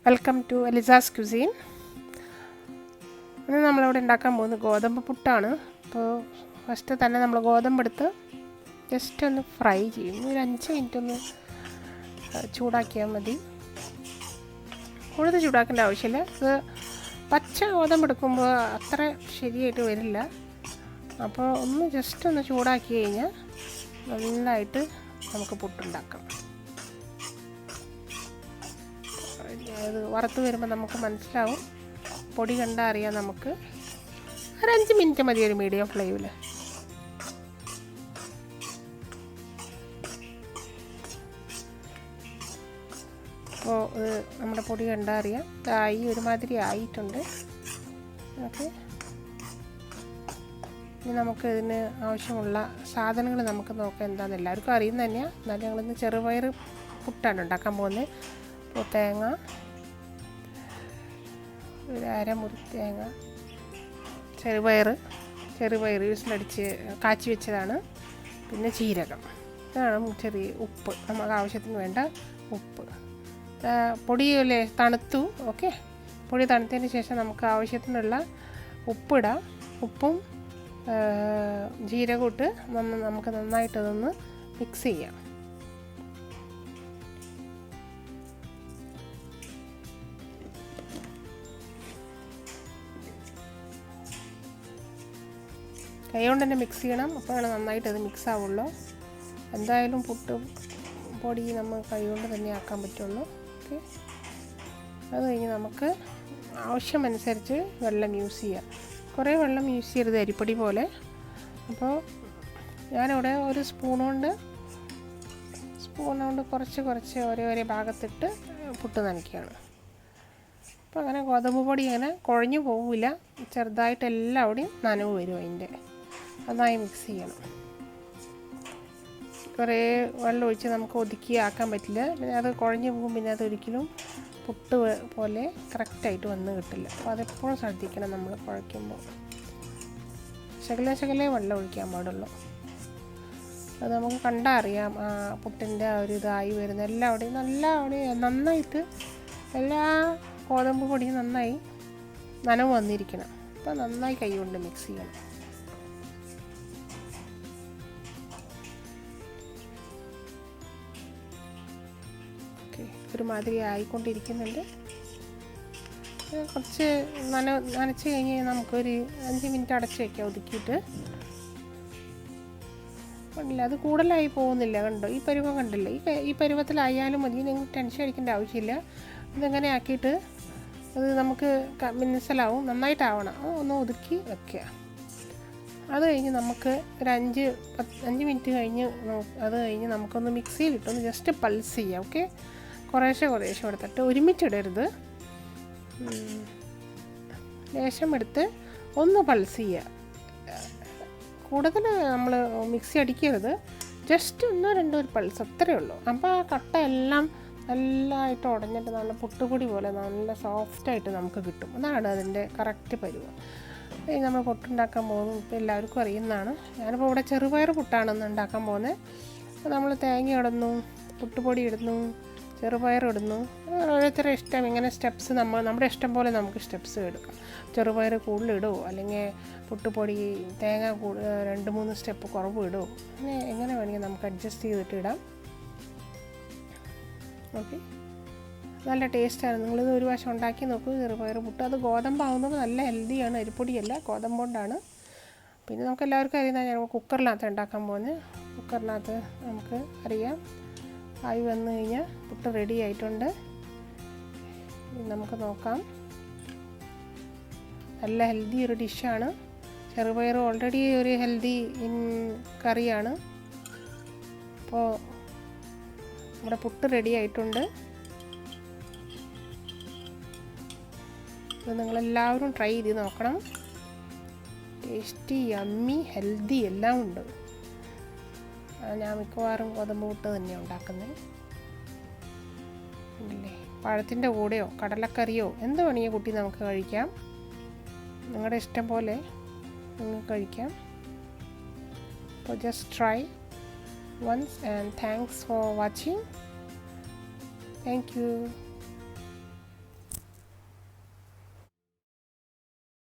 Welcome to എലിസാസ് cuisine. ഇന്ന് നമ്മളിവിടെ ഉണ്ടാക്കാൻ പോകുന്നത് ഗോതമ്പ് പുട്ടാണ്. അപ്പോൾ ഫസ്റ്റ് തന്നെ നമ്മൾ ഗോതമ്പെടുത്ത് ജസ്റ്റ് ഒന്ന് ഫ്രൈ ചെയ്യും. ഒരു 5 മിനിറ്റ് ഒന്ന് ചൂടാക്കിയാൽ മതി. കൂടുതൽ ചൂടാക്കേണ്ട ആവശ്യമില്ല. ഇത് പച്ച ഗോതമ്പെടുക്കുമ്പോൾ അത്ര ശരിയായിട്ട് വരില്ല. അപ്പോൾ ഒന്ന് ജസ്റ്റ് ഒന്ന് ചൂടാക്കി കഴിഞ്ഞാൽ നന്നായിട്ട് നമുക്ക് പുട്ടുണ്ടാക്കാം. അത് വറുത്ത് വരുമ്പോൾ നമുക്ക് മനസ്സിലാവും, പൊടി കണ്ടാൽ അറിയാം. നമുക്ക് ഒരു 5 മിനിറ്റ് മതി ഒരു മീഡിയം ഫ്ലെയിമിൽ. അപ്പോൾ നമ്മുടെ പൊടി കണ്ടാൽ അറിയാം, ആയി ഒരുമാതിരി ആയിട്ടുണ്ട്. ഓക്കെ, ഇനി നമുക്ക് ഇതിന് ആവശ്യമുള്ള സാധനങ്ങൾ നമുക്ക് നോക്കാം. എന്താണെന്ന് എല്ലാവർക്കും അറിയുന്ന തന്നെയാണ്, എന്നാലും ഞങ്ങളിന്ന് ചെറുപയർ പുട്ടാണ് ഉണ്ടാക്കാൻ പോകുന്നത്. അപ്പോൾ തേങ്ങ, ഒരു അരമുറി തേങ്ങ, ചെറുപയർ വിസിലടിച്ച് കാച്ചി വെച്ചതാണ്, പിന്നെ ജീരകം, ഇതാണ് ചെറിയ ഉപ്പ്, നമുക്ക് ആവശ്യത്തിന് വേണ്ട ഉപ്പ്. പൊടിയല്ലേ തണുത്തു. ഓക്കെ, പൊടി തണുത്തതിന് ശേഷം നമുക്ക് ആവശ്യത്തിനുള്ള ഉപ്പിടാം. ഉപ്പും ജീരകം ഇട്ട് നമുക്ക് നന്നായിട്ടതൊന്ന് മിക്സ് ചെയ്യാം. കൈ കൊണ്ട് തന്നെ മിക്സ് ചെയ്യണം, അപ്പോഴാണ് നന്നായിട്ട് അത് മിക്സ് ആവുള്ളൂ. എന്തായാലും പുട്ട് പൊടി നമ്മൾ കൈ കൊണ്ട് തന്നെ ആക്കാൻ പറ്റുള്ളൂ. ഓക്കെ, അത് കഴിഞ്ഞ് നമുക്ക് ആവശ്യമനുസരിച്ച് വെള്ളം യൂസ് ചെയ്യാം. കുറേ വെള്ളം യൂസ് ചെയ്യരുത്, അരിപ്പൊടി പോലെ. അപ്പോൾ ഞാനിവിടെ ഒരു സ്പൂൺ കൊണ്ട് കുറച്ച് ഓരോ ഭാഗത്തിട്ട് പുട്ട് നനയ്ക്കുകയാണ്. അപ്പോൾ അങ്ങനെ ഗോതമ്പ് പൊടി അങ്ങനെ കുഴഞ്ഞു പോവില്ല, ചെറുതായിട്ട് എല്ലാവിടെയും നനവ് വരും. അതിൻ്റെ നന്നായി മിക്സ് ചെയ്യണം. കുറേ വെള്ളം ഒഴിച്ച് നമുക്ക് ഒതുക്കി ആക്കാൻ പറ്റില്ല, പിന്നെ അത് കുഴഞ്ഞു പോകും. പിന്നെ അതൊരിക്കലും പുട്ട് പോലെ കറക്റ്റായിട്ട് വന്ന് കിട്ടില്ല. അപ്പോൾ അതെപ്പോഴും ശ്രദ്ധിക്കണം നമ്മൾ കുഴയ്ക്കുമ്പോൾ. ശകലേ വെള്ളം ഒഴിക്കാൻ പാടുള്ളൂ. അത് നമുക്ക് കണ്ടാൽ അറിയാം പുട്ടിൻ്റെ ആ ഒരു ഇതായി വരുന്ന എല്ലാവിടെയും നന്നായിട്ട് എല്ലാ ഗോതമ്പ് പൊടിയും നന്നായി നനവ് വന്നിരിക്കണം. അപ്പോൾ നന്നായി കൈ കൊണ്ട് മിക്സ് ചെയ്യണം. ഓക്കെ, ഒരുമാതിരി ആയിക്കൊണ്ടിരിക്കുന്നുണ്ട്. കുറച്ച് നനച്ച് കഴിഞ്ഞ് നമുക്കൊരു 5 മിനിറ്റ് അടച്ച് വയ്ക്കാം ഒതുക്കിയിട്ട്. കണ്ടില്ല, അത് കൂടുതലായി പോകുന്നില്ല. കണ്ടോ, ഈ പരുവം കണ്ടില്ലേ? ഈ പരുവത്തിലായാലും മതി, നിങ്ങൾ ടെൻഷൻ അടിക്കേണ്ട ആവശ്യമില്ല. ഇതെങ്ങനെ ആക്കിയിട്ട് അത് നമുക്ക് മനസ്സിലാവും. നന്നായിട്ടാവണം. ഒന്ന് ഒതുക്കി വയ്ക്കുക. അത് കഴിഞ്ഞ് നമുക്ക് ഒരു 5 മിനിറ്റ് കഴിഞ്ഞ് അത് കഴിഞ്ഞ് നമുക്കൊന്ന് മിക്സിയിലിട്ടൊന്ന് ജസ്റ്റ് പൾസ് ചെയ്യാം. ഓക്കെ, കുറേശ്ശെ എടുത്തിട്ട് ഒരുമിച്ച് ഇടരുത്. ലേശം എടുത്ത് ഒന്ന് പൾസ് ചെയ്യുക. കൂടുതൽ നമ്മൾ മിക്സി അടിക്കരുത്, ജസ്റ്റ് 1-2 പൾസ്, അത്രയേ ഉള്ളൂ. അപ്പോൾ ആ കട്ട എല്ലാം നല്ലതായിട്ട് ഉടഞ്ഞിട്ട് നല്ല പുട്ടുപൊടി പോലെ നല്ല സോഫ്റ്റായിട്ട് നമുക്ക് കിട്ടും. അതാണ് അതിൻ്റെ കറക്റ്റ് പരുവം. നമ്മൾ പുട്ടുണ്ടാക്കാൻ പോകുന്നത് ഇപ്പോൾ എല്ലാവർക്കും അറിയുന്നതാണ്. ഞാനിപ്പോൾ ഇവിടെ ചെറുപയർ പുട്ടാണ് ഉണ്ടാക്കാൻ പോകുന്നത്. അപ്പോൾ നമ്മൾ തേങ്ങ ഇടുന്നു, പുട്ടുപൊടി ഇടുന്നു, ചെറുപയർ ഇടുന്നു. ഓരോരുത്തരുടെ ഇഷ്ടം, ഇങ്ങനെ സ്റ്റെപ്സ് നമ്മുടെ ഇഷ്ടം പോലെ നമുക്ക് സ്റ്റെപ്സ് എടുക്കാം. ചെറുപയർ കൂടുതലിടുമോ, അല്ലെങ്കിൽ പുട്ടുപൊടി തേങ്ങ 2-3 സ്റ്റെപ്പ് കുറവ് ഇടുമോ, എങ്ങനെ വേണമെങ്കിൽ നമുക്ക് അഡ്ജസ്റ്റ് ചെയ്തിട്ട് ഇടാം. ഓക്കെ, നല്ല ടേസ്റ്റാണ്. നിങ്ങളിത് ഒരു പ്രാവശ്യം ഉണ്ടാക്കി നോക്കൂ, ചെറുപയർ പുട്ട്. അത് ഗോതമ്പാവുന്നത് നല്ല ഹെൽത്തിയാണ്, അരിപ്പൊടിയല്ല, ഗോതമ്പ് കൊണ്ടാണ്. പിന്നെ നമുക്ക് എല്ലാവർക്കും അറിയുന്ന ഞാൻ കുക്കറിനകത്ത് ഉണ്ടാക്കാൻ പോകുന്നത്. കുക്കറിനകത്ത് നമുക്ക് അറിയാം ആയി വന്നു കഴിഞ്ഞാൽ പുട്ട് റെഡി ആയിട്ടുണ്ട്. നമുക്ക് നോക്കാം. നല്ല ഹെൽത്തി ഒരു ഡിഷാണ്. ചെറുപയർ ഓൾറെഡി ഒരു ഹെൽത്തി കറിയാണ്. അപ്പോൾ നമ്മുടെ പുട്ട് റെഡി ആയിട്ടുണ്ട്. ഇത് നിങ്ങളെല്ലാവരും ട്രൈ ചെയ്ത് നോക്കണം. ടേസ്റ്റി, യമ്മി, ഹെൽത്തി എല്ലാം ഉണ്ട്. ഞാൻ മിക്കവാറും ഗോതമ്പ് പുട്ട് തന്നെയാണ് ഉണ്ടാക്കുന്നത്. ഇല്ലേ, പഴത്തിൻ്റെ കൂടെയോ കടലക്കറിയോ എന്ത് വേണമെങ്കിൽ കൂട്ടി നമുക്ക് കഴിക്കാം. നിങ്ങളുടെ ഇഷ്ടം പോലെ നിങ്ങൾക്ക് കഴിക്കാം. അപ്പോൾ just try once and thanks for watching. Thank you.